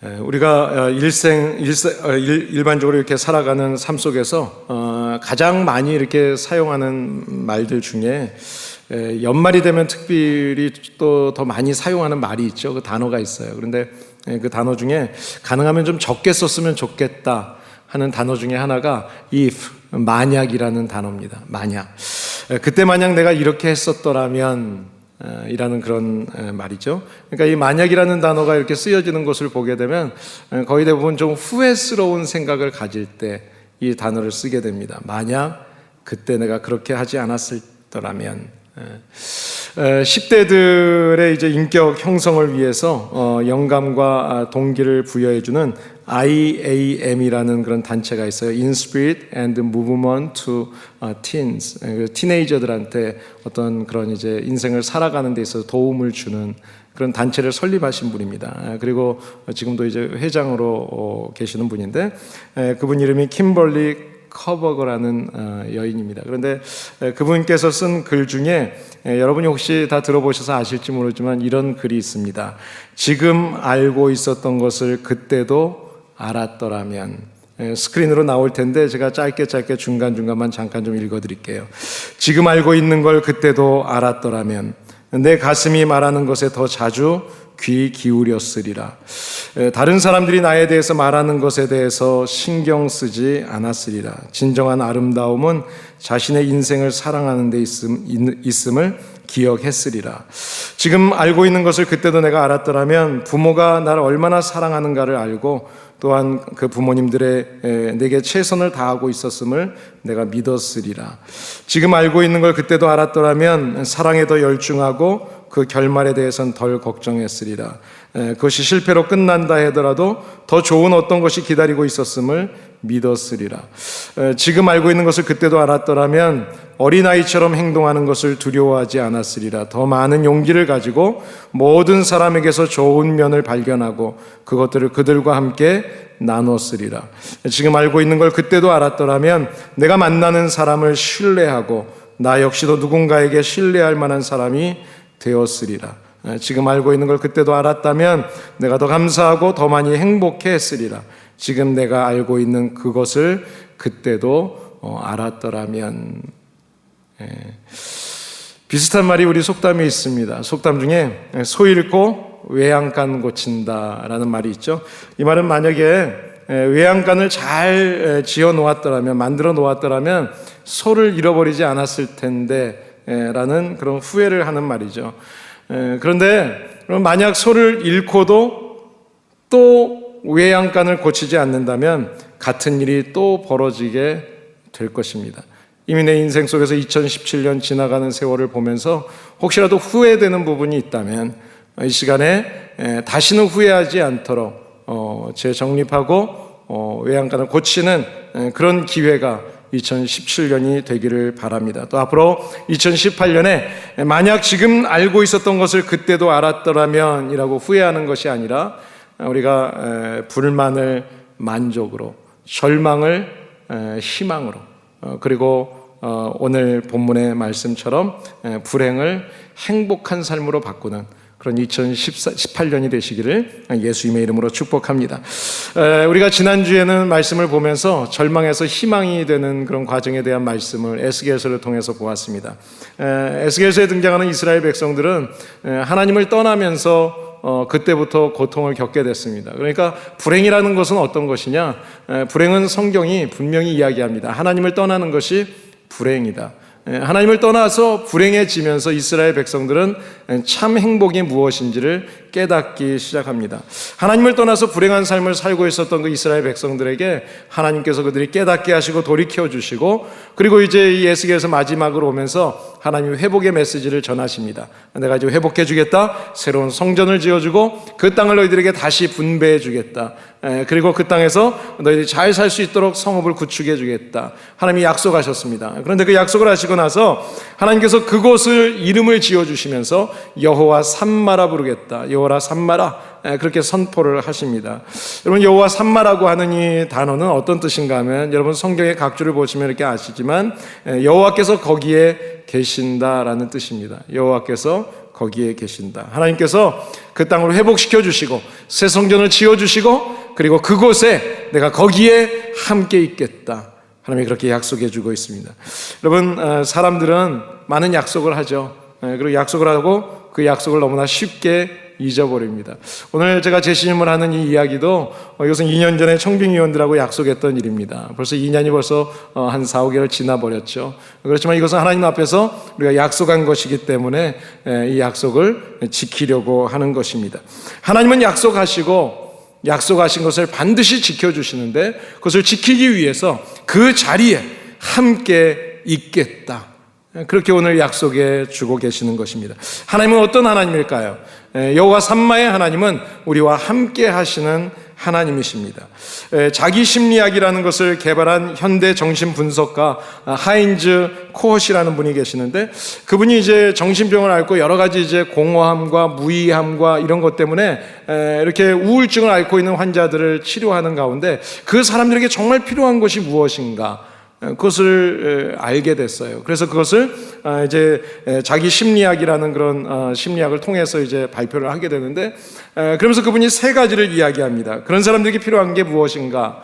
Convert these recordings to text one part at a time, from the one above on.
우리가 일반적으로 이렇게 살아가는 삶 속에서 가장 많이 이렇게 사용하는 말들 중에 연말이 되면 특별히 또 더 많이 사용하는 말이 있죠. 그 단어가 있어요. 그런데 그 단어 중에 가능하면 좀 적게 썼으면 좋겠다 하는 단어 중에 하나가 if, 만약이라는 단어입니다. 만약. 그때 만약 내가 이렇게 했었더라면 이라는 그런 말이죠. 그러니까 이 만약이라는 단어가 이렇게 쓰여지는 것을 보게 되면 거의 대부분 좀 후회스러운 생각을 가질 때 이 단어를 쓰게 됩니다. 만약 그때 내가 그렇게 하지 않았을더라면. 10대들의 이제 인격 형성을 위해서 영감과 동기를 부여해주는 IAM이라는 그런 단체가 있어요. In Spirit and Movement to Teens. 티네이저들한테 어떤 그런 이제 인생을 살아가는 데 있어서 도움을 주는 그런 단체를 설립하신 분입니다. 그리고 지금도 이제 회장으로 계시는 분인데 그분 이름이 kimberly 커버거라는 여인입니다. 그런데 그분께서 쓴 글 중에 여러분이 혹시 다 들어보셔서 아실지 모르지만 이런 글이 있습니다. 지금 알고 있었던 것을 그때도 알았더라면. 스크린으로 나올 텐데 제가 짧게 중간중간만 잠깐 좀 읽어드릴게요. 지금 알고 있는 걸 그때도 알았더라면 내 가슴이 말하는 것에 더 자주 귀 기울였으리라. 다른 사람들이 나에 대해서 말하는 것에 대해서 신경 쓰지 않았으리라. 진정한 아름다움은 자신의 인생을 사랑하는 데 있음을 기억했으리라. 지금 알고 있는 것을 그때도 내가 알았더라면 부모가 나를 얼마나 사랑하는가를 알고 또한 그 부모님들의 내게 최선을 다하고 있었음을 내가 믿었으리라. 지금 알고 있는 걸 그때도 알았더라면 사랑에 더 열중하고 그 결말에 대해서는 덜 걱정했으리라. 그것이 실패로 끝난다 하더라도 더 좋은 어떤 것이 기다리고 있었음을 믿었으리라. 지금 알고 있는 것을 그때도 알았더라면 어린아이처럼 행동하는 것을 두려워하지 않았으리라. 더 많은 용기를 가지고 모든 사람에게서 좋은 면을 발견하고 그것들을 그들과 함께 나눴으리라. 지금 알고 있는 걸 그때도 알았더라면 내가 만나는 사람을 신뢰하고 나 역시도 누군가에게 신뢰할 만한 사람이 되었으리라. 지금 알고 있는 걸 그때도 알았다면 내가 더 감사하고 더 많이 행복해 했으리라. 지금 내가 알고 있는 그것을 그때도 알았더라면. 비슷한 말이 우리 속담에 있습니다. 속담 중에 소 잃고 외양간 고친다라는 말이 있죠. 이 말은 만약에 외양간을 잘 지어 놓았더라면, 만들어 놓았더라면 소를 잃어버리지 않았을 텐데 라는 그런 후회를 하는 말이죠. 그런데 만약 소를 잃고도 또 외양간을 고치지 않는다면 같은 일이 또 벌어지게 될 것입니다. 이미 내 인생 속에서 2017년 지나가는 세월을 보면서 혹시라도 후회되는 부분이 있다면 이 시간에 다시는 후회하지 않도록 재정립하고 외양간을 고치는 그런 기회가 2017년이 되기를 바랍니다. 또 앞으로 2018년에 만약 지금 알고 있었던 것을 그때도 알았더라면 이라고 후회하는 것이 아니라 우리가 불만을 만족으로, 절망을 희망으로, 그리고 오늘 본문의 말씀처럼 불행을 행복한 삶으로 바꾸는 그런 2018년이 되시기를 예수님의 이름으로 축복합니다. 우리가 지난주에는 말씀을 보면서 절망에서 희망이 되는 그런 과정에 대한 말씀을 에스겔서를 통해서 보았습니다. 에스겔서에 등장하는 이스라엘 백성들은 하나님을 떠나면서 그때부터 고통을 겪게 됐습니다. 그러니까 불행이라는 것은 어떤 것이냐? 불행은 성경이 분명히 이야기합니다. 하나님을 떠나는 것이 불행이다. 하나님을 떠나서 불행해지면서 이스라엘 백성들은 참 행복이 무엇인지를 깨닫기 시작합니다. 하나님을 떠나서 불행한 삶을 살고 있었던 그 이스라엘 백성들에게 하나님께서 그들이 깨닫게 하시고 돌이켜 주시고, 그리고 이제 이 에스겔서 마지막으로 오면서 하나님이 회복의 메시지를 전하십니다. 내가 이제 회복해 주겠다. 새로운 성전을 지어주고 그 땅을 너희들에게 다시 분배해 주겠다. 그리고 그 땅에서 너희들이 잘 살 수 있도록 성읍을 구축해 주겠다. 하나님이 약속하셨습니다. 그런데 그 약속을 하시고 나서 하나님께서 그곳을 이름을 지어주시면서 여호와 삼마라 부르겠다. 여호와 삼마라, 그렇게 선포를 하십니다. 여러분, 여호와 삼마라고 하는 이 단어는 어떤 뜻인가 하면, 여러분 성경의 각주를 보시면 이렇게 아시지만 여호와께서 거기에 계신다라는 뜻입니다. 여호와께서 거기에 계신다. 하나님께서 그 땅을 회복시켜 주시고 새 성전을 지어 주시고 그리고 그곳에 내가 거기에 함께 있겠다. 하나님이 그렇게 약속해 주고 있습니다. 여러분, 사람들은 많은 약속을 하죠. 그리고 약속을 하고 그 약속을 너무나 쉽게 잊어버립니다. 오늘 제가 재신임을 하는 이 이야기도 이것은 2년 전에 청빙위원들하고 약속했던 일입니다. 벌써 2년이 벌써 한 4, 5개월 지나버렸죠. 그렇지만 이것은 하나님 앞에서 우리가 약속한 것이기 때문에 이 약속을 지키려고 하는 것입니다. 하나님은 약속하신 것을 반드시 지켜주시는데 그것을 지키기 위해서 그 자리에 함께 있겠다. 그렇게 오늘 약속해 주고 계시는 것입니다. 하나님은 어떤 하나님일까요? 여호와 삼마의 하나님은 우리와 함께 하시는 하나님이십니다. 자기 심리학이라는 것을 개발한 현대 정신분석가 하인즈 코엇이라는 분이 계시는데 그분이 이제 정신병을 앓고 여러 가지 이제 공허함과 무의함과 이런 것 때문에 이렇게 우울증을 앓고 있는 환자들을 치료하는 가운데 그 사람들에게 정말 필요한 것이 무엇인가? 그것을 알게 됐어요. 그래서 그것을 이제 자기 심리학이라는 그런 심리학을 통해서 이제 발표를 하게 되는데 그러면서 그분이 세 가지를 이야기합니다. 그런 사람들에게 필요한 게 무엇인가?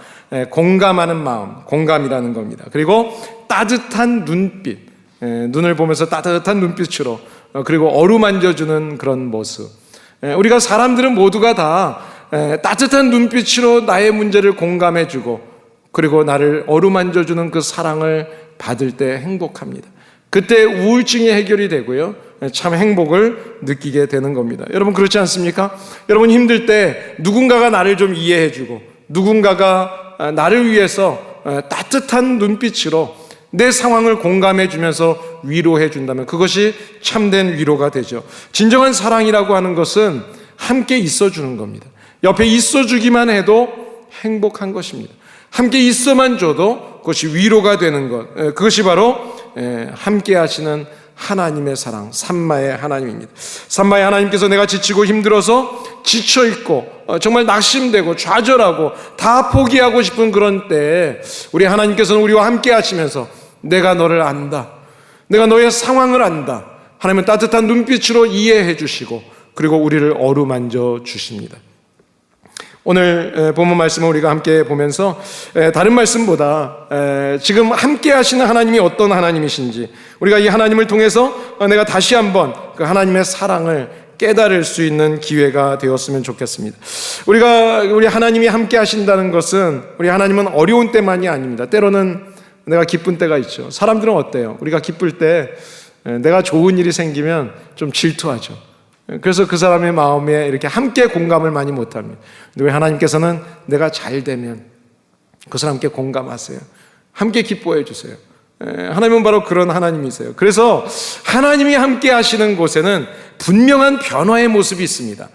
공감하는 마음, 공감이라는 겁니다. 그리고 따뜻한 눈빛, 눈을 보면서 따뜻한 눈빛으로 그리고 어루만져주는 그런 모습. 우리가 사람들은 모두가 다 따뜻한 눈빛으로 나의 문제를 공감해주고 그리고 나를 어루만져주는 그 사랑을 받을 때 행복합니다. 그때 우울증이 해결이 되고요. 참 행복을 느끼게 되는 겁니다. 여러분 그렇지 않습니까? 여러분 힘들 때 누군가가 나를 좀 이해해주고 누군가가 나를 위해서 따뜻한 눈빛으로 내 상황을 공감해주면서 위로해준다면 그것이 참된 위로가 되죠. 진정한 사랑이라고 하는 것은 함께 있어주는 겁니다. 옆에 있어주기만 해도 행복한 것입니다. 함께 있어만 줘도 그것이 위로가 되는 것, 그것이 바로 함께 하시는 하나님의 사랑, 삼마의 하나님입니다. 삼마의 하나님께서 내가 지치고 힘들어서 지쳐있고 정말 낙심되고 좌절하고 다 포기하고 싶은 그런 때에 우리 하나님께서는 우리와 함께 하시면서 내가 너를 안다, 내가 너의 상황을 안다. 하나님은 따뜻한 눈빛으로 이해해 주시고 그리고 우리를 어루만져 주십니다. 오늘 본문 말씀을 우리가 함께 보면서 다른 말씀보다 지금 함께 하시는 하나님이 어떤 하나님이신지 우리가 이 하나님을 통해서 내가 다시 한번 그 하나님의 사랑을 깨달을 수 있는 기회가 되었으면 좋겠습니다. 우리 하나님이 함께 하신다는 것은 우리 하나님은 어려운 때만이 아닙니다. 때로는 내가 기쁜 때가 있죠. 사람들은 어때요? 우리가 기쁠 때 내가 좋은 일이 생기면 좀 질투하죠. 그래서 그 사람의 마음에 이렇게 함께 공감을 많이 못합니다. 근데 왜 하나님께서는 내가 잘 되면 그것을 함께 공감하세요. 함께 기뻐해 주세요. 하나님은 바로 그런 하나님이세요. 그래서 하나님이 함께 하시는 곳에는 분명한 변화의 모습이 있습니다.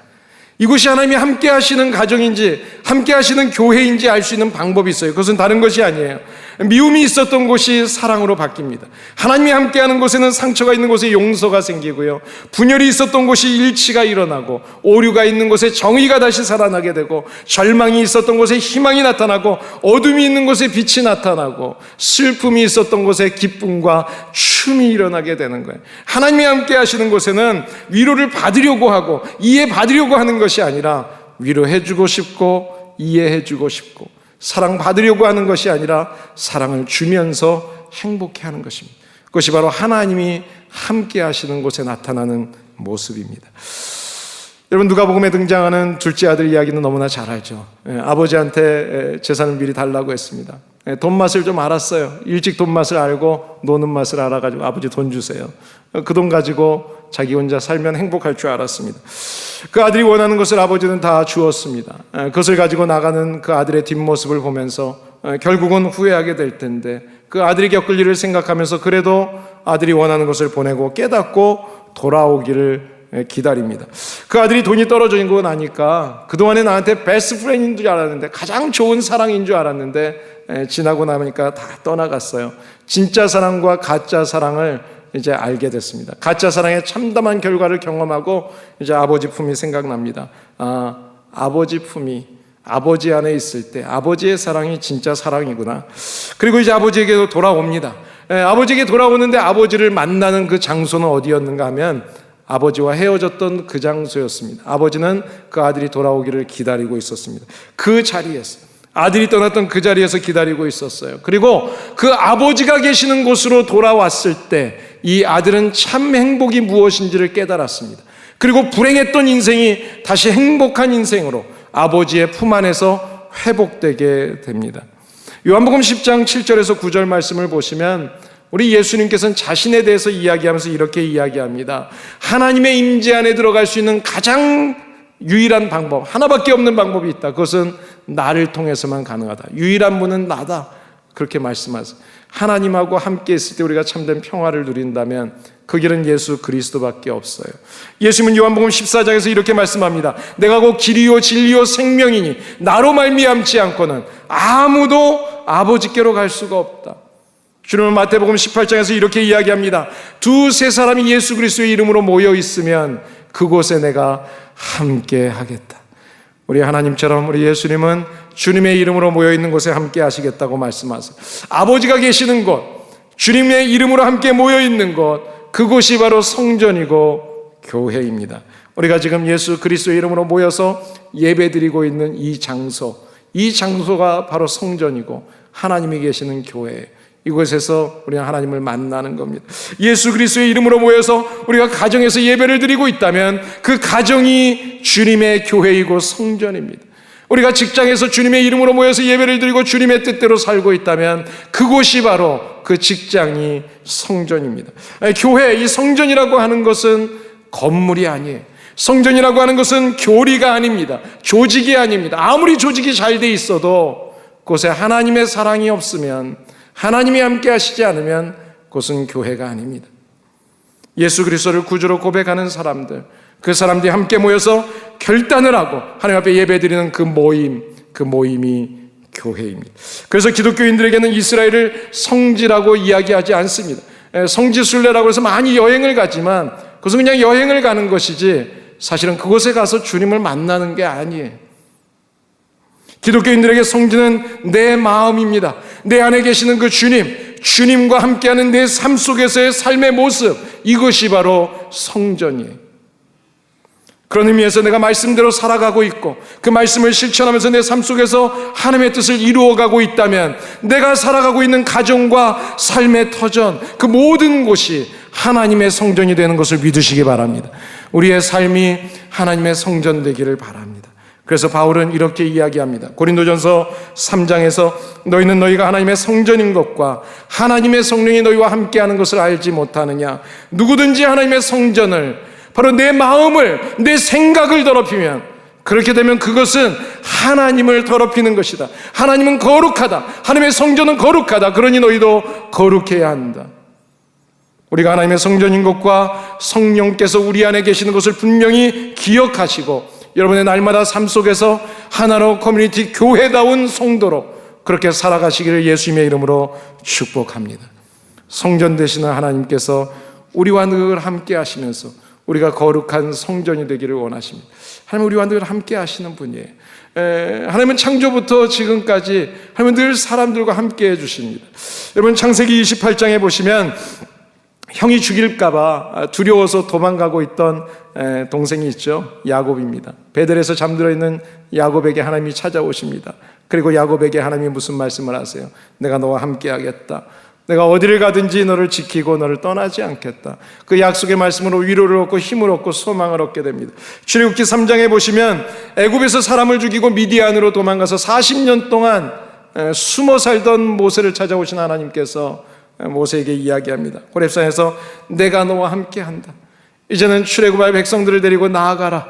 이곳이 하나님이 함께 하시는 가정인지 함께 하시는 교회인지 알 수 있는 방법이 있어요. 그것은 다른 것이 아니에요. 미움이 있었던 곳이 사랑으로 바뀝니다. 하나님이 함께하는 곳에는 상처가 있는 곳에 용서가 생기고요. 분열이 있었던 곳이 일치가 일어나고 오류가 있는 곳에 정의가 다시 살아나게 되고 절망이 있었던 곳에 희망이 나타나고 어둠이 있는 곳에 빛이 나타나고 슬픔이 있었던 곳에 기쁨과 춤이 일어나게 되는 거예요. 하나님이 함께하시는 곳에는 위로를 받으려고 하고 이해받으려고 하는 것이 아니라 위로해주고 싶고 이해해주고 싶고 사랑받으려고 하는 것이 아니라 사랑을 주면서 행복해하는 것입니다. 그것이 바로 하나님이 함께 하시는 곳에 나타나는 모습입니다. 여러분 누가복음에 등장하는 둘째 아들 이야기는 너무나 잘 알죠. 아버지한테 재산을 미리 달라고 했습니다. 돈 맛을 좀 알았어요. 일찍 돈 맛을 알고 노는 맛을 알아가지고 아버지 돈 주세요. 그 돈 가지고 자기 혼자 살면 행복할 줄 알았습니다. 그 아들이 원하는 것을 아버지는 다 주었습니다. 그것을 가지고 나가는 그 아들의 뒷모습을 보면서 결국은 후회하게 될 텐데 그 아들이 겪을 일을 생각하면서 그래도 아들이 원하는 것을 보내고 깨닫고 돌아오기를 기다립니다. 그 아들이 돈이 떨어지고 나니까 그동안에 나한테 베스트 프렌드인 줄 알았는데 가장 좋은 사랑인 줄 알았는데 지나고 나니까 다 떠나갔어요. 진짜 사랑과 가짜 사랑을 이제 알게 됐습니다. 가짜 사랑의 참담한 결과를 경험하고 이제 아버지 품이 생각납니다. 아버지 품이 아버지 안에 있을 때 아버지의 사랑이 진짜 사랑이구나. 그리고 이제 아버지에게도 돌아옵니다. 아버지에게 돌아오는데 아버지를 만나는 그 장소는 어디였는가 하면 아버지와 헤어졌던 그 장소였습니다. 아버지는 그 아들이 돌아오기를 기다리고 있었습니다. 그 자리에서, 아들이 떠났던 그 자리에서 기다리고 있었어요. 그리고 그 아버지가 계시는 곳으로 돌아왔을 때 이 아들은 참 행복이 무엇인지를 깨달았습니다. 그리고 불행했던 인생이 다시 행복한 인생으로 아버지의 품 안에서 회복되게 됩니다. 요한복음 10장 7절에서 9절 말씀을 보시면 우리 예수님께서는 자신에 대해서 이야기하면서 이렇게 이야기합니다. 하나님의 임재 안에 들어갈 수 있는 가장 유일한 방법, 하나밖에 없는 방법이 있다. 그것은 나를 통해서만 가능하다. 유일한 문은 나다. 그렇게 말씀하세요. 하나님하고 함께 있을 때 우리가 참된 평화를 누린다면 그 길은 예수 그리스도밖에 없어요. 예수님은 요한복음 14장에서 이렇게 말씀합니다. 내가 곧 길이요 진리요 생명이니 나로 말미암지 않고는 아무도 아버지께로 갈 수가 없다. 주님은 마태복음 18장에서 이렇게 이야기합니다. 두세 사람이 예수 그리스도의 이름으로 모여 있으면 그곳에 내가 함께 하겠다. 우리 하나님처럼 우리 예수님은 주님의 이름으로 모여 있는 곳에 함께 하시겠다고 말씀하세요. 아버지가 계시는 곳, 주님의 이름으로 함께 모여 있는 곳, 그곳이 바로 성전이고 교회입니다. 우리가 지금 예수 그리스도의 이름으로 모여서 예배드리고 있는 이 장소가 바로 성전이고 하나님이 계시는 교회예요. 이곳에서 우리가 하나님을 만나는 겁니다. 예수 그리스도의 이름으로 모여서 우리가 가정에서 예배를 드리고 있다면 그 가정이 주님의 교회이고 성전입니다. 우리가 직장에서 주님의 이름으로 모여서 예배를 드리고 주님의 뜻대로 살고 있다면 그곳이 바로 그 직장이 성전입니다. 교회, 이 성전이라고 하는 것은 건물이 아니에요. 성전이라고 하는 것은 교리가 아닙니다. 조직이 아닙니다. 아무리 조직이 잘 돼 있어도 그곳에 하나님의 사랑이 없으면, 하나님이 함께 하시지 않으면 그것은 교회가 아닙니다. 예수 그리스도를 구주로 고백하는 사람들, 그 사람들이 함께 모여서 결단을 하고 하나님 앞에 예배드리는 그 모임이 교회입니다. 그래서 기독교인들에게는 이스라엘을 성지라고 이야기하지 않습니다. 성지순례라고 해서 많이 여행을 가지만 그것은 그냥 여행을 가는 것이지 사실은 그곳에 가서 주님을 만나는 게 아니에요. 기독교인들에게 성지는 내 마음입니다. 내 안에 계시는 그 주님과 함께하는 내 삶 속에서의 삶의 모습, 이것이 바로 성전이에요. 그런 의미에서 내가 말씀대로 살아가고 있고 그 말씀을 실천하면서 내 삶 속에서 하나님의 뜻을 이루어가고 있다면 내가 살아가고 있는 가정과 삶의 터전, 그 모든 곳이 하나님의 성전이 되는 것을 믿으시기 바랍니다. 우리의 삶이 하나님의 성전 되기를 바랍니다. 그래서 바울은 이렇게 이야기합니다. 고린도전서 3장에서 너희는 너희가 하나님의 성전인 것과 하나님의 성령이 너희와 함께하는 것을 알지 못하느냐. 누구든지 하나님의 성전을, 바로 내 마음을, 내 생각을 더럽히면, 그렇게 되면 그것은 하나님을 더럽히는 것이다. 하나님은 거룩하다. 하나님의 성전은 거룩하다. 그러니 너희도 거룩해야 한다. 우리가 하나님의 성전인 것과 성령께서 우리 안에 계시는 것을 분명히 기억하시고 여러분의 날마다 삶 속에서 하나로 커뮤니티 교회다운 성도로 그렇게 살아가시기를 예수님의 이름으로 축복합니다. 성전 되시는 하나님께서 우리와 늘 함께 하시면서 우리가 거룩한 성전이 되기를 원하십니다. 하나님 우리와 늘 함께 하시는 분이에요. 하나님은 창조부터 지금까지 하나님은 늘 사람들과 함께 해주십니다. 여러분 창세기 28장에 보시면 형이 죽일까봐 두려워서 도망가고 있던 동생이 있죠. 야곱입니다. 베델에서 잠들어 있는 야곱에게 하나님이 찾아오십니다. 그리고 야곱에게 하나님이 무슨 말씀을 하세요? 내가 너와 함께 하겠다. 내가 어디를 가든지 너를 지키고 너를 떠나지 않겠다. 그 약속의 말씀으로 위로를 얻고 힘을 얻고 소망을 얻게 됩니다. 출애굽기 3장에 보시면 애굽에서 사람을 죽이고 미디안으로 도망가서 40년 동안 숨어 살던 모세를 찾아오신 하나님께서 모세에게 이야기합니다. 호렙산에서 내가 너와 함께한다. 이제는 출애굽할 백성들을 데리고 나아가라.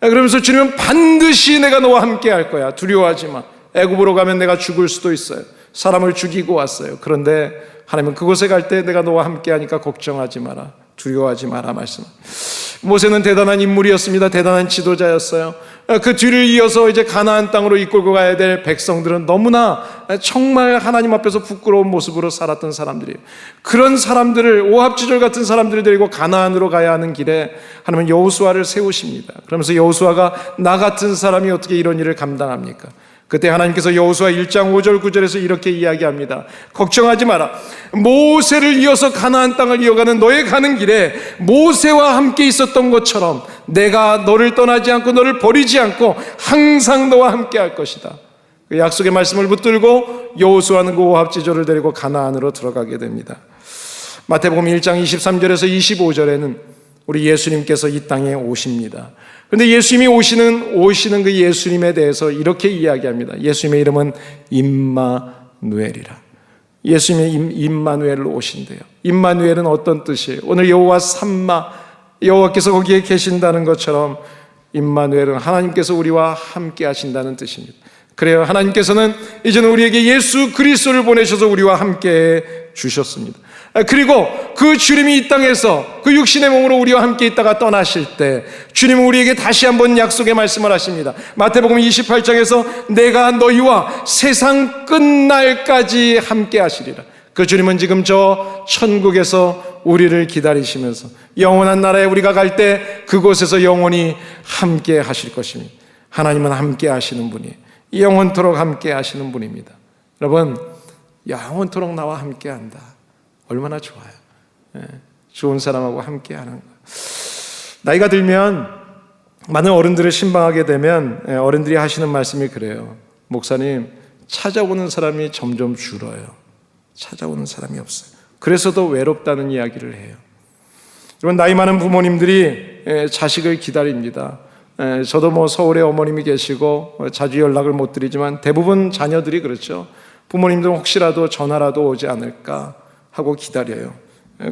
그러면서 주님은 반드시 내가 너와 함께할 거야. 두려워하지 마. 애굽으로 가면 내가 죽을 수도 있어요. 사람을 죽이고 왔어요. 그런데 하나님은 그곳에 갈 때 내가 너와 함께하니까 걱정하지 마라. 두려워하지 마라 말씀. 모세는 대단한 인물이었습니다. 대단한 지도자였어요. 그 뒤를 이어서 이제 가나안 땅으로 이끌고 가야 될 백성들은 너무나 정말 하나님 앞에서 부끄러운 모습으로 살았던 사람들이에요. 그런 사람들을, 오합지졸 같은 사람들을 데리고 가나안으로 가야 하는 길에 하나님은 여호수아를 세우십니다. 그러면서 여호수아가 나 같은 사람이 어떻게 이런 일을 감당합니까? 그때 하나님께서 여호수아 1장 5절 9절에서 이렇게 이야기합니다. 걱정하지 마라. 모세를 이어서 가나안 땅을 이어가는 너의 가는 길에 모세와 함께 있었던 것처럼 내가 너를 떠나지 않고 너를 버리지 않고 항상 너와 함께 할 것이다. 그 약속의 말씀을 붙들고 여호수아는 그 오합지졸을 데리고 가나안으로 들어가게 됩니다. 마태복음 1장 23절에서 25절에는 우리 예수님께서 이 땅에 오십니다. 그런데 예수님이 오시는 그 예수님에 대해서 이렇게 이야기합니다. 예수님의 이름은 임마누엘이라. 예수님의 임마누엘로 오신대요. 임마누엘은 어떤 뜻이에요? 오늘 여호와 삼마, 여호와께서 거기에 계신다는 것처럼 임마누엘은 하나님께서 우리와 함께 하신다는 뜻입니다. 그래요. 하나님께서는 이제는 우리에게 예수 그리스도를 보내셔서 우리와 함께 주셨습니다. 그리고 그 주님이 이 땅에서 그 육신의 몸으로 우리와 함께 있다가 떠나실 때 주님은 우리에게 다시 한번 약속의 말씀을 하십니다. 마태복음 28장에서 내가 너희와 세상 끝날까지 함께 하시리라. 그 주님은 지금 저 천국에서 우리를 기다리시면서 영원한 나라에 우리가 갈 때 그곳에서 영원히 함께 하실 것입니다. 하나님은 함께 하시는 분이에요. 영원토록 함께 하시는 분입니다. 여러분, 영원토록 나와 함께 한다. 얼마나 좋아요. 좋은 사람하고 함께 하는 거. 나이가 들면 많은 어른들을 신방하게 되면 어른들이 하시는 말씀이 그래요. 목사님, 찾아오는 사람이 점점 줄어요. 찾아오는 사람이 없어요. 그래서도 외롭다는 이야기를 해요. 여러분, 나이 많은 부모님들이 자식을 기다립니다. 저도 서울에 어머님이 계시고 자주 연락을 못 드리지만 대부분 자녀들이 그렇죠. 부모님들은 혹시라도 전화라도 오지 않을까 하고 기다려요.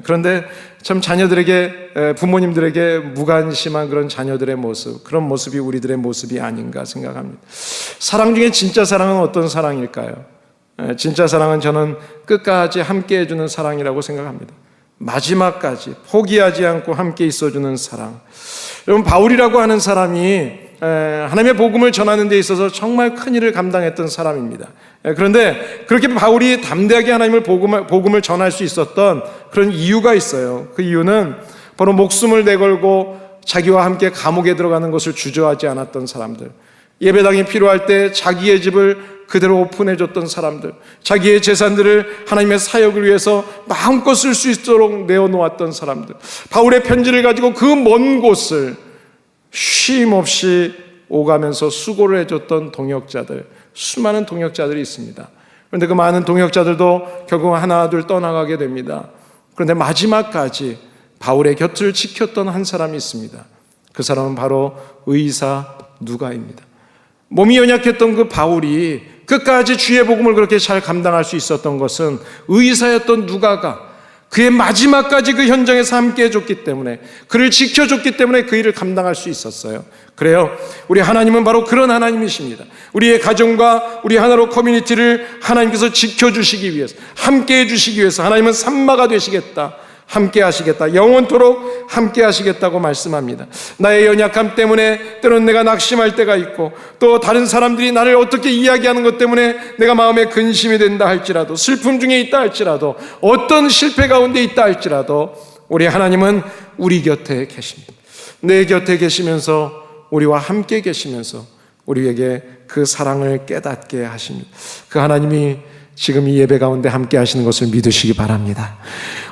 그런데 참 자녀들에게, 부모님들에게 무관심한 그런 자녀들의 모습, 그런 모습이 우리들의 모습이 아닌가 생각합니다. 사랑 중에 진짜 사랑은 어떤 사랑일까요? 진짜 사랑은 저는 끝까지 함께 해주는 사랑이라고 생각합니다. 마지막까지 포기하지 않고 함께 있어주는 사랑. 여러분, 바울이라고 하는 사람이 하나님의 복음을 전하는 데 있어서 정말 큰 일을 감당했던 사람입니다. 그런데 그렇게 바울이 담대하게 하나님의 복음을 전할 수 있었던 그런 이유가 있어요. 그 이유는 바로 목숨을 내걸고 자기와 함께 감옥에 들어가는 것을 주저하지 않았던 사람들, 예배당이 필요할 때 자기의 집을 그대로 오픈해줬던 사람들, 자기의 재산들을 하나님의 사역을 위해서 마음껏 쓸 수 있도록 내어놓았던 사람들, 바울의 편지를 가지고 그 먼 곳을 쉼 없이 오가면서 수고를 해줬던 동역자들, 수많은 동역자들이 있습니다. 그런데 그 많은 동역자들도 결국 하나 둘 떠나가게 됩니다. 그런데 마지막까지 바울의 곁을 지켰던 한 사람이 있습니다. 그 사람은 바로 의사 누가입니다. 몸이 연약했던 그 바울이 끝까지 주의 복음을 그렇게 잘 감당할 수 있었던 것은 의사였던 누가가 그의 마지막까지 그 현장에서 함께 해줬기 때문에, 그를 지켜줬기 때문에 그 일을 감당할 수 있었어요. 그래요. 우리 하나님은 바로 그런 하나님이십니다. 우리의 가정과 우리 하나로 커뮤니티를 하나님께서 지켜주시기 위해서, 함께 해주시기 위해서 하나님은 산마가 되시겠다, 함께 하시겠다, 영원토록 함께 하시겠다고 말씀합니다. 나의 연약함 때문에 때로는 내가 낙심할 때가 있고, 또 다른 사람들이 나를 어떻게 이야기하는 것 때문에 내가 마음에 근심이 된다 할지라도, 슬픔 중에 있다 할지라도, 어떤 실패 가운데 있다 할지라도 우리 하나님은 우리 곁에 계십니다. 내 곁에 계시면서, 우리와 함께 계시면서 우리에게 그 사랑을 깨닫게 하십니다. 그 하나님이 지금 이 예배 가운데 함께 하시는 것을 믿으시기 바랍니다.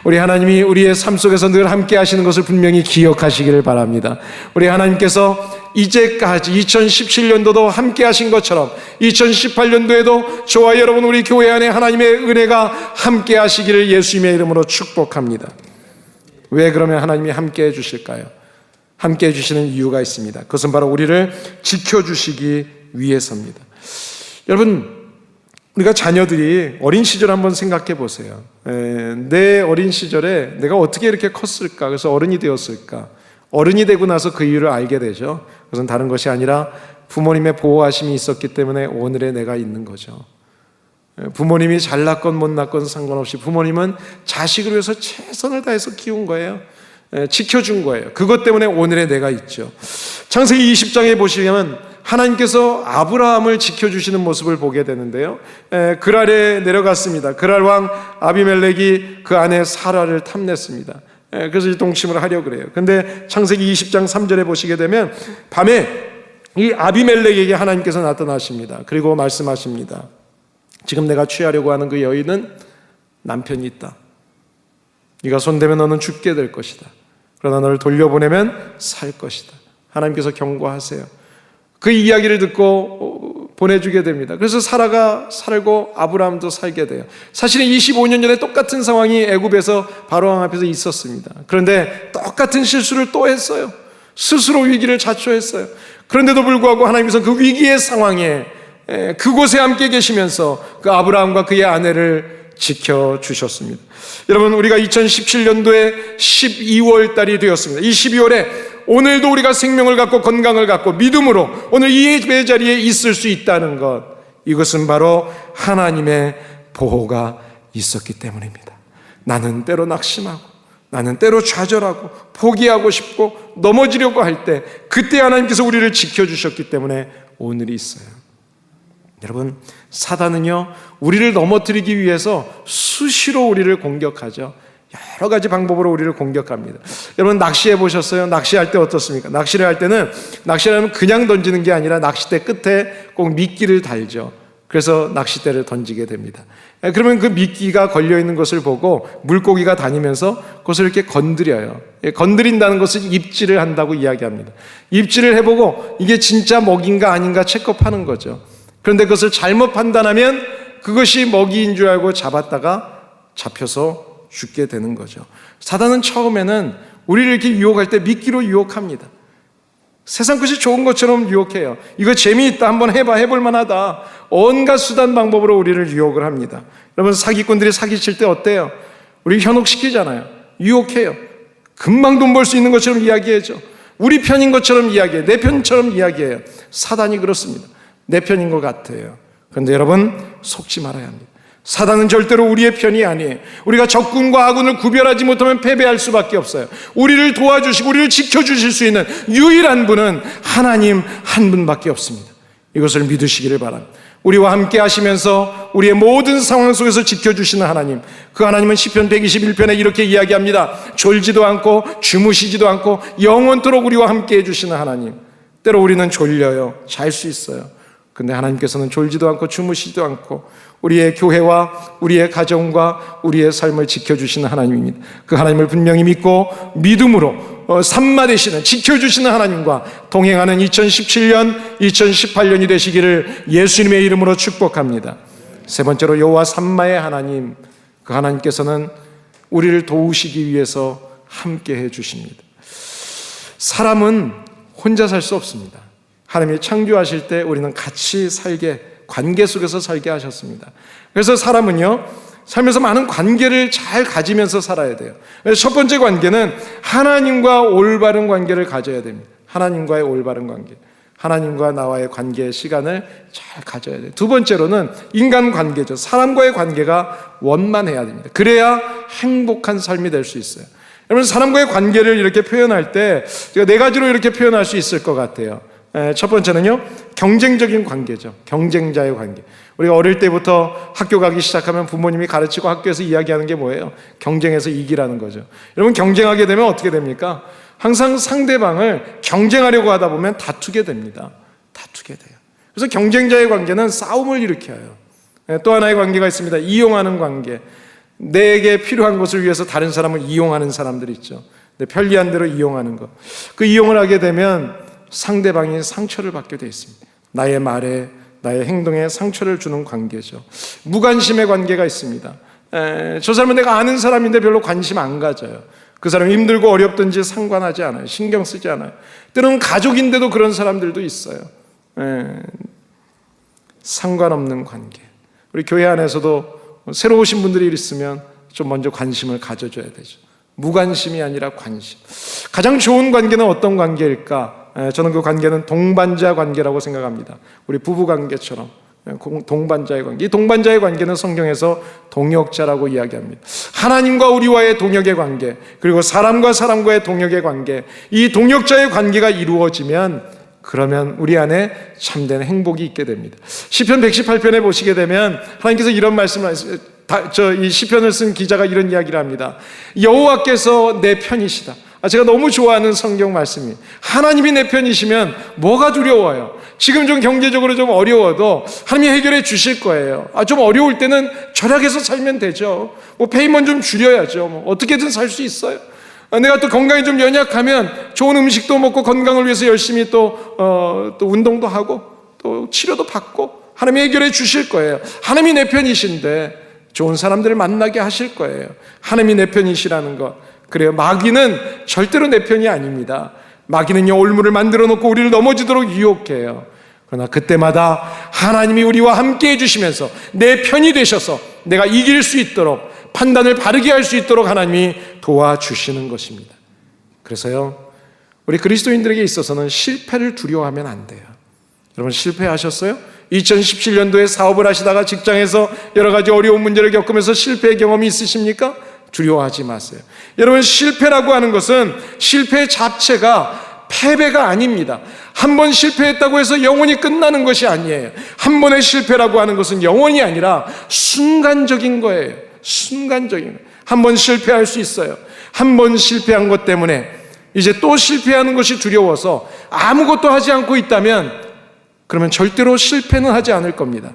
우리 하나님이 우리의 삶 속에서 늘 함께 하시는 것을 분명히 기억하시기를 바랍니다. 우리 하나님께서 이제까지 2017년도도 함께 하신 것처럼 2018년도에도 저와 여러분 우리 교회 안에 하나님의 은혜가 함께 하시기를 예수님의 이름으로 축복합니다. 왜 그러면 하나님이 함께 해주실까요? 함께 해주시는 이유가 있습니다. 그것은 바로 우리를 지켜주시기 위해서입니다. 여러분, 우리가 자녀들이 어린 시절 한번 생각해 보세요. 내 어린 시절에 내가 어떻게 이렇게 컸을까? 그래서 어른이 되었을까? 어른이 되고 나서 그 이유를 알게 되죠. 그것은 다른 것이 아니라 부모님의 보호하심이 있었기 때문에 오늘의 내가 있는 거죠. 부모님이 잘났건 못났건 상관없이 부모님은 자식을 위해서 최선을 다해서 키운 거예요. 지켜준 거예요. 그것 때문에 오늘의 내가 있죠. 창세기 20장에 보시면 하나님께서 아브라함을 지켜주시는 모습을 보게 되는데요, 그랄에 내려갔습니다. 그랄 왕 아비멜렉이 그 아내 사라를 탐냈습니다. 그래서 동침을 하려고 그래요. 그런데 창세기 20장 3절에 보시게 되면 밤에 이 아비멜렉에게 하나님께서 나타나십니다. 그리고 말씀하십니다. 지금 내가 취하려고 하는 그 여인은 남편이 있다. 네가 손대면 너는 죽게 될 것이다. 그러나 너를 돌려보내면 살 것이다. 하나님께서 경고하세요. 그 이야기를 듣고 보내주게 됩니다. 그래서 사라가 살고 아브라함도 살게 돼요. 사실은 25년 전에 똑같은 상황이 애굽에서 바로왕 앞에서 있었습니다. 그런데 똑같은 실수를 또 했어요. 스스로 위기를 자초했어요. 그런데도 불구하고 하나님께서 그 위기의 상황에 그곳에 함께 계시면서 그 아브라함과 그의 아내를 지켜주셨습니다. 여러분, 우리가 2017년도에 12월 달이 되었습니다. 이 12월에 오늘도 우리가 생명을 갖고 건강을 갖고 믿음으로 오늘 이 예배 자리에 있을 수 있다는 것, 이것은 바로 하나님의 보호가 있었기 때문입니다. 나는 때로 낙심하고, 나는 때로 좌절하고 포기하고 싶고 넘어지려고 할 때 그때 하나님께서 우리를 지켜주셨기 때문에 오늘이 있어요. 여러분, 사단은요, 우리를 넘어뜨리기 위해서 수시로 우리를 공격하죠. 여러 가지 방법으로 우리를 공격합니다. 여러분, 낚시해 보셨어요? 낚시할 때 어떻습니까? 낚시를 할 때는, 낚시를 하면 그냥 던지는 게 아니라 낚싯대 끝에 꼭 미끼를 달죠. 그래서 낚싯대를 던지게 됩니다. 그러면 그 미끼가 걸려있는 것을 보고 물고기가 다니면서 그것을 이렇게 건드려요. 건드린다는 것은 입질을 한다고 이야기합니다. 입질을 해보고 이게 진짜 먹인가 아닌가 체크하는 거죠. 그런데 그것을 잘못 판단하면 그것이 먹이인 줄 알고 잡았다가 잡혀서 죽게 되는 거죠. 사단은 처음에는 우리를 이렇게 유혹할 때 미끼로 유혹합니다. 세상 것이 좋은 것처럼 유혹해요. 이거 재미있다, 한번 해볼 만하다. 온갖 수단 방법으로 우리를 유혹을 합니다. 여러분, 사기꾼들이 사기칠 때 어때요? 우리 현혹시키잖아요. 유혹해요. 금방 돈 벌 수 있는 것처럼 이야기해죠. 우리 편인 것처럼 이야기해요. 내 편처럼 이야기해요. 사단이 그렇습니다. 내 편인 것 같아요. 그런데 여러분, 속지 말아야 합니다. 사단은 절대로 우리의 편이 아니에요. 우리가 적군과 아군을 구별하지 못하면 패배할 수밖에 없어요. 우리를 도와주시고 우리를 지켜주실 수 있는 유일한 분은 하나님 한 분밖에 없습니다. 이것을 믿으시기를 바랍니다. 우리와 함께 하시면서 우리의 모든 상황 속에서 지켜주시는 하나님, 그 하나님은 시편 121편에 이렇게 이야기합니다. 졸지도 않고 주무시지도 않고 영원토록 우리와 함께 해주시는 하나님. 때로 우리는 졸려요. 잘 수 있어요. 근데 하나님께서는 졸지도 않고 주무시지도 않고 우리의 교회와 우리의 가정과 우리의 삶을 지켜주시는 하나님입니다. 그 하나님을 분명히 믿고 믿음으로 삼마 되시는, 지켜주시는 하나님과 동행하는 2017년, 2018년이 되시기를 예수님의 이름으로 축복합니다. 세 번째로 여호와 삼마의 하나님, 그 하나님께서는 우리를 도우시기 위해서 함께 해주십니다. 사람은 혼자 살 수 없습니다. 하나님이 창조하실 때 우리는 같이 살게, 관계 속에서 살게 하셨습니다. 그래서 사람은요, 살면서 많은 관계를 잘 가지면서 살아야 돼요. 첫 번째 관계는 하나님과 올바른 관계를 가져야 됩니다. 하나님과의 올바른 관계, 하나님과 나와의 관계의 시간을 잘 가져야 돼요. 두 번째로는 인간관계죠. 사람과의 관계가 원만해야 됩니다. 그래야 행복한 삶이 될 수 있어요. 여러분, 사람과의 관계를 이렇게 표현할 때 제가 네 가지로 이렇게 표현할 수 있을 것 같아요. 첫 번째는요, 경쟁적인 관계죠. 경쟁자의 관계. 우리가 어릴 때부터 학교 가기 시작하면 부모님이 가르치고 학교에서 이야기하는 게 뭐예요? 경쟁해서 이기라는 거죠. 여러분, 경쟁하게 되면 어떻게 됩니까? 항상 상대방을 경쟁하려고 하다 보면 다투게 됩니다. 다투게 돼요. 그래서 경쟁자의 관계는 싸움을 일으켜요. 또 하나의 관계가 있습니다. 이용하는 관계. 내게 필요한 것을 위해서 다른 사람을 이용하는 사람들이 있죠. 편리한 대로 이용하는 것. 그 이용을 하게 되면 상대방이 상처를 받게 되어 있습니다. 나의 말에, 나의 행동에 상처를 주는 관계죠. 무관심의 관계가 있습니다. 저 사람은 내가 아는 사람인데 별로 관심 안 가져요. 그 사람이 힘들고 어렵든지 상관하지 않아요. 신경 쓰지 않아요. 때로는 가족인데도 그런 사람들도 있어요. 상관없는 관계. 우리 교회 안에서도 새로 오신 분들이 있으면 좀 먼저 관심을 가져줘야 되죠. 무관심이 아니라 관심. 가장 좋은 관계는 어떤 관계일까? 저는 그 관계는 동반자 관계라고 생각합니다. 우리 부부 관계처럼 동반자의 관계. 이 동반자의 관계는 성경에서 동역자라고 이야기합니다. 하나님과 우리와의 동역의 관계, 그리고 사람과 사람과의 동역의 관계, 이 동역자의 관계가 이루어지면 그러면 우리 안에 참된 행복이 있게 됩니다. 시편 118편에 보시게 되면 하나님께서 이런 말씀을 이 시편을 쓴 기자가 이런 이야기를 합니다. 여호와께서 내 편이시다. 제가 너무 좋아하는 성경 말씀이에요. 하나님이 내 편이시면 뭐가 두려워요? 지금 좀 경제적으로 좀 어려워도 하나님이 해결해 주실 거예요. 좀 어려울 때는 절약해서 살면 되죠. 페이먼 좀 줄여야죠. 어떻게든 살 수 있어요. 내가 또 건강이 좀 연약하면 좋은 음식도 먹고 건강을 위해서 열심히 또 운동도 하고 또 치료도 받고 하나님이 해결해 주실 거예요. 하나님이 내 편이신데 좋은 사람들을 만나게 하실 거예요. 하나님이 내 편이시라는 것. 그래요. 마귀는 절대로 내 편이 아닙니다. 마귀는요, 올무를 만들어 놓고 우리를 넘어지도록 유혹해요. 그러나 그때마다 하나님이 우리와 함께 해주시면서 내 편이 되셔서 내가 이길 수 있도록, 판단을 바르게 할 수 있도록 하나님이 도와주시는 것입니다. 그래서요, 우리 그리스도인들에게 있어서는 실패를 두려워하면 안 돼요. 여러분, 실패하셨어요? 2017년도에 사업을 하시다가 직장에서 여러 가지 어려운 문제를 겪으면서 실패의 경험이 있으십니까? 두려워하지 마세요. 여러분, 실패라고 하는 것은 실패 자체가 패배가 아닙니다. 한 번 실패했다고 해서 영원히 끝나는 것이 아니에요. 한 번의 실패라고 하는 것은 영원이 아니라 순간적인 거예요. 순간적인 거예요. 한 번 실패할 수 있어요. 한 번 실패한 것 때문에 이제 또 실패하는 것이 두려워서 아무것도 하지 않고 있다면, 그러면 절대로 실패는 하지 않을 겁니다.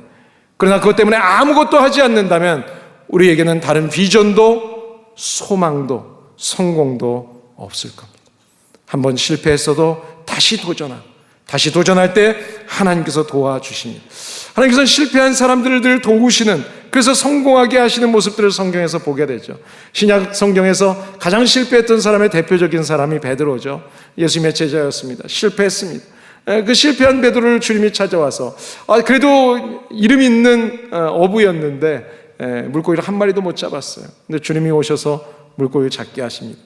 그러나 그것 때문에 아무것도 하지 않는다면 우리에게는 다른 비전도 소망도 성공도 없을 겁니다. 한번 실패했어도 다시 도전할 때 하나님께서 도와주십니다. 하나님께서는 실패한 사람들을 늘 도우시는, 그래서 성공하게 하시는 모습들을 성경에서 보게 되죠. 신약 성경에서 가장 실패했던 사람의 대표적인 사람이 베드로죠. 예수님의 제자였습니다. 실패했습니다. 그 실패한 베드로를 주님이 찾아와서, 그래도 이름 있는 어부였는데 물고기를 한 마리도 못 잡았어요. 근데 주님이 오셔서 물고기를 잡게 하십니다.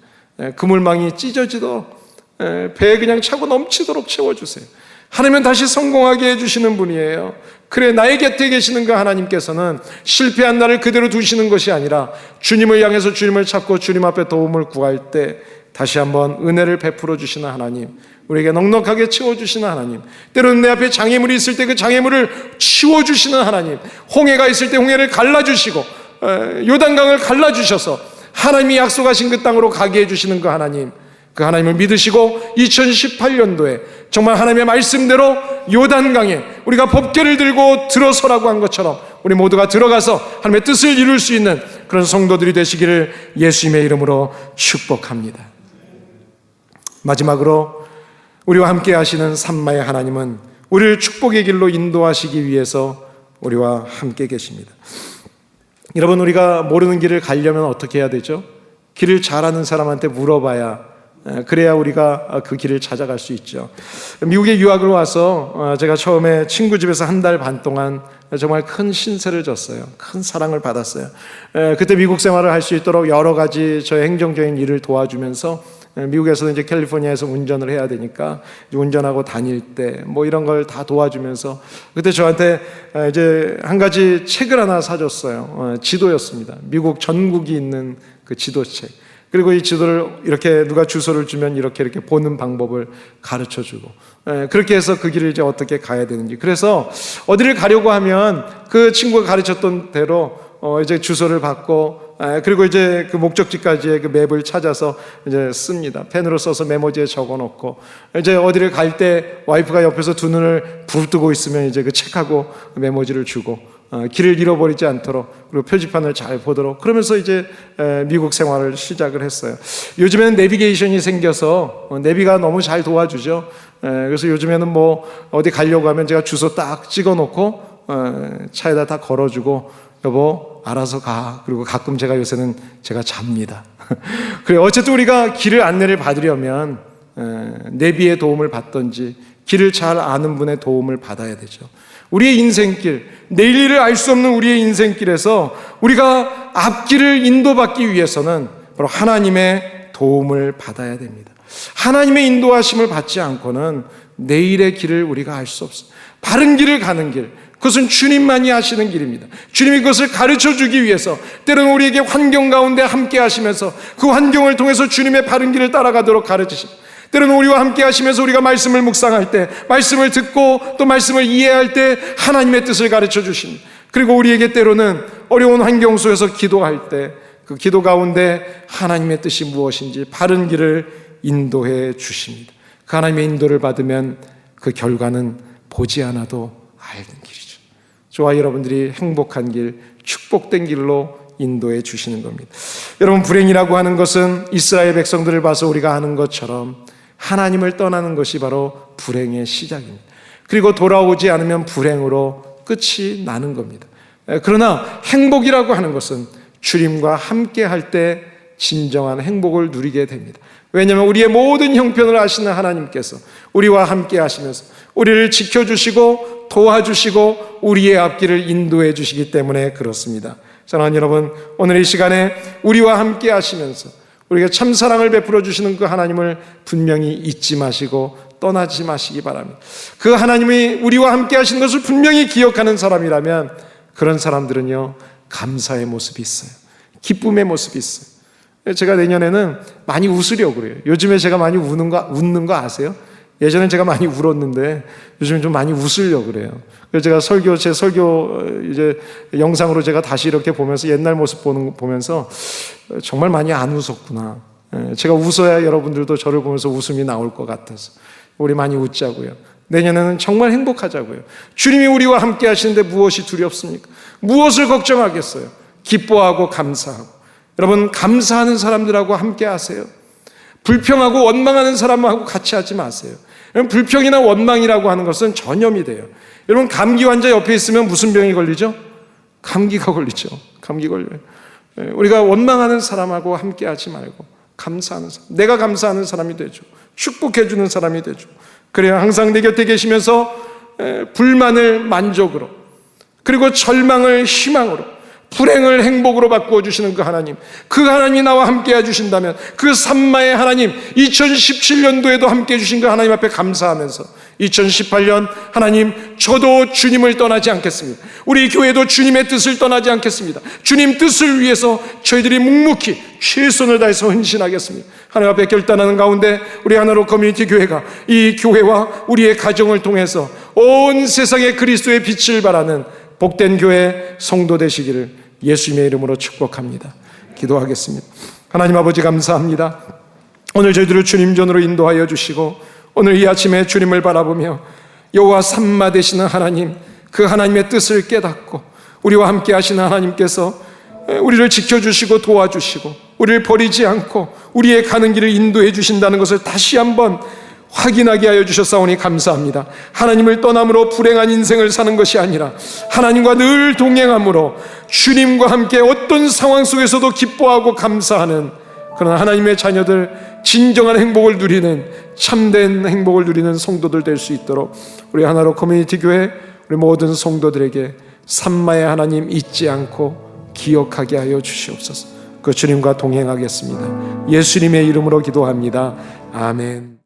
그물망이 찢어지도록 배에 그냥 차고 넘치도록 채워주세요. 하나님은 다시 성공하게 해주시는 분이에요. 그래, 나의 곁에 계시는 그 하나님께서는 실패한 나를 그대로 두시는 것이 아니라 주님을 향해서 주님을 찾고 주님 앞에 도움을 구할 때 다시 한번 은혜를 베풀어 주시는 하나님, 우리에게 넉넉하게 채워주시는 하나님, 때로는 내 앞에 장애물이 있을 때 그 장애물을 치워주시는 하나님, 홍해가 있을 때 홍해를 갈라주시고 요단강을 갈라주셔서 하나님이 약속하신 그 땅으로 가게 해주시는 그 하나님, 그 하나님을 믿으시고 2018년도에 정말 하나님의 말씀대로 요단강에 우리가 법궤를 들고 들어서라고 한 것처럼 우리 모두가 들어가서 하나님의 뜻을 이룰 수 있는 그런 성도들이 되시기를 예수님의 이름으로 축복합니다. 마지막으로 우리와 함께 하시는 삼마의 하나님은 우리를 축복의 길로 인도하시기 위해서 우리와 함께 계십니다. 여러분, 우리가 모르는 길을 가려면 어떻게 해야 되죠? 길을 잘 아는 사람한테 물어봐야, 그래야 우리가 그 길을 찾아갈 수 있죠. 미국에 유학을 와서 제가 처음에 친구 집에서 한 달 반 동안 정말 큰 신세를 졌어요. 큰 사랑을 받았어요. 그때 미국 생활을 할 수 있도록 여러 가지 저의 행정적인 일을 도와주면서, 미국에서도 이제 캘리포니아에서 운전을 해야 되니까 운전하고 다닐 때 이런 걸 다 도와주면서, 그때 저한테 이제 한 가지 책을 하나 사줬어요. 지도였습니다. 미국 전국이 있는 그 지도책. 그리고 이 지도를 이렇게 누가 주소를 주면 이렇게 보는 방법을 가르쳐 주고, 그렇게 해서 그 길을 이제 어떻게 가야 되는지. 그래서 어디를 가려고 하면 그 친구가 가르쳤던 대로 이제 주소를 받고, 그리고 이제 그 목적지까지의 그 맵을 찾아서 이제 씁니다. 펜으로 써서 메모지에 적어 놓고, 이제 어디를 갈 때 와이프가 옆에서 두 눈을 부릅뜨고 있으면 이제 그 책하고 메모지를 주고, 길을 잃어버리지 않도록, 그리고 표지판을 잘 보도록, 그러면서 이제 미국 생활을 시작을 했어요. 요즘에는 내비게이션이 생겨서 내비가 너무 잘 도와주죠. 그래서 요즘에는 어디 가려고 하면 제가 주소 딱 찍어 놓고 차에다 다 걸어주고, 여보 알아서 가. 그리고 가끔 제가 요새는 제가 잡니다. 그래, 어쨌든 우리가 길을 안내를 받으려면 내비의 도움을 받든지 길을 잘 아는 분의 도움을 받아야 되죠. 우리의 인생길, 내일 일을 알 수 없는 우리의 인생길에서 우리가 앞길을 인도받기 위해서는 바로 하나님의 도움을 받아야 됩니다. 하나님의 인도하심을 받지 않고는 내일의 길을 우리가 알 수 없어요. 바른 길을 가는 길, 그것은 주님만이 하시는 길입니다. 주님이 그것을 가르쳐주기 위해서 때로는 우리에게 환경 가운데 함께 하시면서 그 환경을 통해서 주님의 바른 길을 따라가도록 가르치십니다. 때로는 우리와 함께 하시면서 우리가 말씀을 묵상할 때, 말씀을 듣고 또 말씀을 이해할 때 하나님의 뜻을 가르쳐 주십니다. 그리고 우리에게 때로는 어려운 환경 속에서 기도할 때 그 기도 가운데 하나님의 뜻이 무엇인지 바른 길을 인도해 주십니다. 그 하나님의 인도를 받으면 그 결과는 보지 않아도 알는 길이죠. 저와 여러분들이 행복한 길, 축복된 길로 인도해 주시는 겁니다. 여러분, 불행이라고 하는 것은 이스라엘 백성들을 봐서 우리가 아는 것처럼 하나님을 떠나는 것이 바로 불행의 시작입니다. 그리고 돌아오지 않으면 불행으로 끝이 나는 겁니다. 그러나 행복이라고 하는 것은 주님과 함께 할 때 진정한 행복을 누리게 됩니다. 왜냐하면 우리의 모든 형편을 아시는 하나님께서 우리와 함께 하시면서 우리를 지켜주시고 도와주시고 우리의 앞길을 인도해 주시기 때문에 그렇습니다. 사랑하는 여러분, 오늘 이 시간에 우리와 함께 하시면서 우리에게 참 사랑을 베풀어 주시는 그 하나님을 분명히 잊지 마시고 떠나지 마시기 바랍니다. 그 하나님이 우리와 함께 하시는 것을 분명히 기억하는 사람이라면 그런 사람들은요, 감사의 모습이 있어요. 기쁨의 모습이 있어요. 제가 내년에는 많이 웃으려고 그래요. 요즘에 제가 많이 웃는 거 아세요? 예전엔 제가 많이 울었는데 요즘은 좀 많이 웃으려고 그래요. 그래서 제가 제 설교 이제 영상으로 제가 다시 이렇게 보면서 옛날 모습 보면서 정말 많이 안 웃었구나. 제가 웃어야 여러분들도 저를 보면서 웃음이 나올 것 같아서 우리 많이 웃자고요. 내년에는 정말 행복하자고요. 주님이 우리와 함께 하시는데 무엇이 두렵습니까? 무엇을 걱정하겠어요? 기뻐하고 감사하고. 여러분, 감사하는 사람들하고 함께 하세요. 불평하고 원망하는 사람하고 같이 하지 마세요. 여러분, 불평이나 원망이라고 하는 것은 전염이 돼요. 여러분, 감기 환자 옆에 있으면 무슨 병이 걸리죠? 감기가 걸리죠. 감기 걸려요. 우리가 원망하는 사람하고 함께 하지 말고 감사하는 사람, 내가 감사하는 사람이 되죠. 축복해 주는 사람이 되죠. 그래야 항상 내 곁에 계시면서 불만을 만족으로, 그리고 절망을 희망으로, 불행을 행복으로 바꾸어 주시는 그 하나님이 나와 함께 해주신다면 그 산마의 하나님, 2017년도에도 함께 해주신 그 하나님 앞에 감사하면서 2018년 하나님, 저도 주님을 떠나지 않겠습니다. 우리 교회도 주님의 뜻을 떠나지 않겠습니다. 주님 뜻을 위해서 저희들이 묵묵히 최선을 다해서 헌신하겠습니다. 하나님 앞에 결단하는 가운데 우리 하나로 커뮤니티 교회가 이 교회와 우리의 가정을 통해서 온 세상에 그리스도의 빛을 발하는 복된 교회 성도 되시기를 예수님의 이름으로 축복합니다. 기도하겠습니다. 하나님 아버지, 감사합니다. 오늘 저희들을 주님 전으로 인도하여 주시고 오늘 이 아침에 주님을 바라보며 여호와 삼마 되시는 하나님, 그 하나님의 뜻을 깨닫고 우리와 함께 하시는 하나님께서 우리를 지켜주시고 도와주시고 우리를 버리지 않고 우리의 가는 길을 인도해 주신다는 것을 다시 한번 확인하게 하여 주셨사오니 감사합니다. 하나님을 떠남으로 불행한 인생을 사는 것이 아니라 하나님과 늘 동행함으로 주님과 함께 어떤 상황 속에서도 기뻐하고 감사하는 그런 하나님의 자녀들, 진정한 행복을 누리는, 참된 행복을 누리는 성도들 될 수 있도록 우리 하나로 커뮤니티 교회 우리 모든 성도들에게 삼마의 하나님 잊지 않고 기억하게 하여 주시옵소서. 그 주님과 동행하겠습니다. 예수님의 이름으로 기도합니다. 아멘.